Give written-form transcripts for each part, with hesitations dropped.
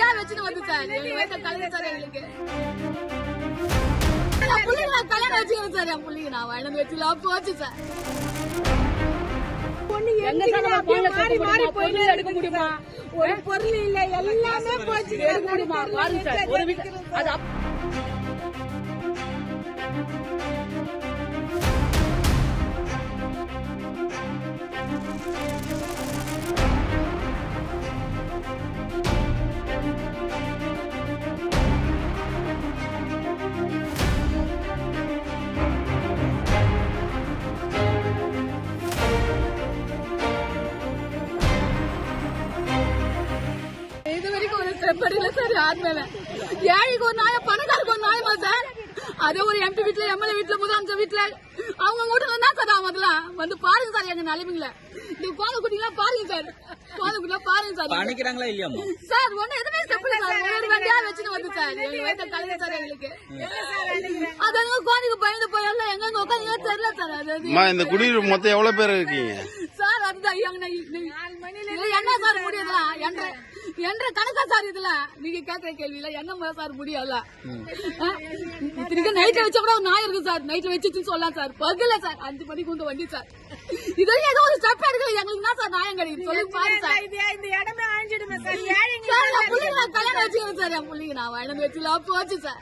வண்டியா வச்சுட்டு வந்து சார் எங்க வயசை கலந்து சார் எங்களுக்கு பிள்ளைங்க நான் கல்யாணம் வச்சுக்கிறேன் சார். என் பிள்ளைங்க நான் வயது வச்சுலாம் போச்சு சார். எடுக்க முடியுமா? ஒரு பொருள் இல்ல, எல்லாமே போச்சு. எடுக்க முடியுமா? பாருங்க சார், ஒரு அது சார் யார் மேல ஏழைக்கு ஒரு நாய பணக்காருக்கு ஒரு நாயமா சார்? அதே ஒரு எம்பி வீட்டுல எம்எல்ஏ வீட்டுல முதலமைச்சர் வீட்டுல அவங்க வீட்டுல என்ன சார் ஆகுதுலாம் வந்து பாருங்க சார் எங்க நிலைமைங்கள. இந்த குழந்தை குட்டிலாம் பாருங்க சார், குழந்தை குட்டிலாம் பாருங்க சார். பண்ணிக்கிறாங்களா இல்லையா சார்? ஒண்ணு எதுவுமே ஸ்டெப் சார். ஒரு வண்டியா வச்சுட்டு வந்து சார் எங்க வயசை கலந்து சார் எங்களுக்கு. அது குழந்தைக்கு பயந்து போயெல்லாம் எங்க உட்காந்து தெரியல சார். அது இந்த குடியிருப்பு மொத்தம் எவ்வளவு பேர் இருக்கீங்க சார்? அதுதான் என்ன சார் முடியுதா என்ற கணக்கா சார்? இதுல நீங்க கேட்கிற கேள்வியில என்ன சார் முடியல? இத்தனைக்கு நைட்ல வச்ச கூட ஒரு நாய் இருக்கு சார். நைட்ல வச்சுன்னு சொல்லலாம் சார். பகல சார் 5 மணிக்கு வந்து வண்டி சார். இதெல்லாம் ஏதோ ஒரு ஸ்டெப் எடுக்கல எங்களுக்கு தான் சார் நியாயம் கிடைக்கும். சொல்லுங்க பாருங்க சார். இந்த இடமே அழிஞ்சிடுமே சார். சார் என் பிள்ளைங்க நான் கல்யாணம் வச்சுக்கிறேன் சார். என் பிள்ளைங்க நான் வயது வச்சுலாம் போச்சு சார்.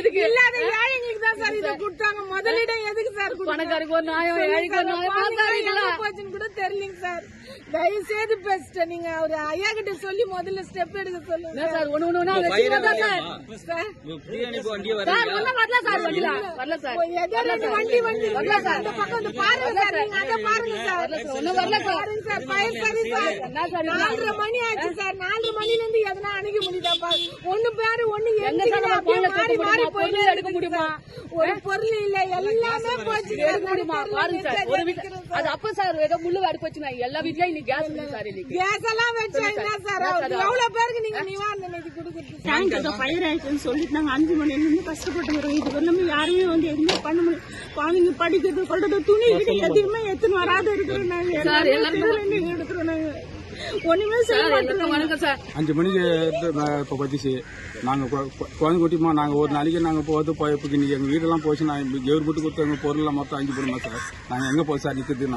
இதுக்கு இல்லாத ஏழைங்களுக்கு தான் சார் இதை கொடுத்தாங்க. முதலிடம் எதுக்கு சார்? பணக்காருக்கு ஒரு நாயம், ஏழைக்கு ஒரு நாயம் போச்சுன்னு கூட தெரியலங்க சார். தயவு செய்து பெஸ்ட் நீங்க ஒரு ஐயா கிட்ட சொல்லி முதல்ல ஸ்டெப் எடுக்க சொல்லுங்க சார். ஒண்ணு ஒண்ணு வரல சார். வண்டி வரல சார். அந்த பக்கம் வந்து பாருங்க சார். நீங்க அத பாருங்க சார். ஒண்ணு வரல சார். சார் பயர் சரி சார். 4:30 மணி ஆச்சு சார். 4 மணில இருந்து எதனா அணுக முடியுதாப்பா? ஒண்ணு பேரு ஒண்ணு மாறி போய் எடுக்க முடியுமா? ஒரு பொருள் இல்ல, எல்லாமே போச்சு. எடுக்க முடியுமா? பாருங்க சார், ஒரு அது அப்ப சார் ஏதோ முள்ளு அடுப்பு வச்சுனா எல்லா வீட்லயும் இன்னைக்கு கேஸ் இருக்கு சார். கேஸ் எல்லாம் வச்சா என்ன சார்? எவ்வளவு பேருக்கு நீங்க நிவாரண நிதி கொடுக்குறீங்க? டேங்க் ஏதோ ஃபயர் ஆயிடுச்சுன்னு சொல்லிட்டு நாங்க 5 மணில இருந்து கஷ்டப்பட்டு வரோம். இது எல்லாமே யாருமே வந்து எதுவுமே பண்ண முடியும். குழந்தைங்க படிக்கிறது கொள்றது துணி கிட்ட எதுவுமே எத்தனை வராத இருக்கிறோம். நாங்க எல்லாரும் எடுக்கிறோம். நாங்க ஒண்ணுமே வணக்கம் சார். 5 மணிக்கு இப்போ பத்திச்சு நாங்கள் குழந்தை குட்டிமா நாங்கள் ஒரு நாளைக்கு நாங்கள் போகிறது போய் இப்போ எங்கள் வீடெல்லாம் போச்சு. நான் கவர்மெண்ட்டு கொடுத்த எங்கள் பொருள்லாம் மொத்தம் 5 போடுமா சார். நாங்கள் எங்கே போய் சார் நிற்கிறது?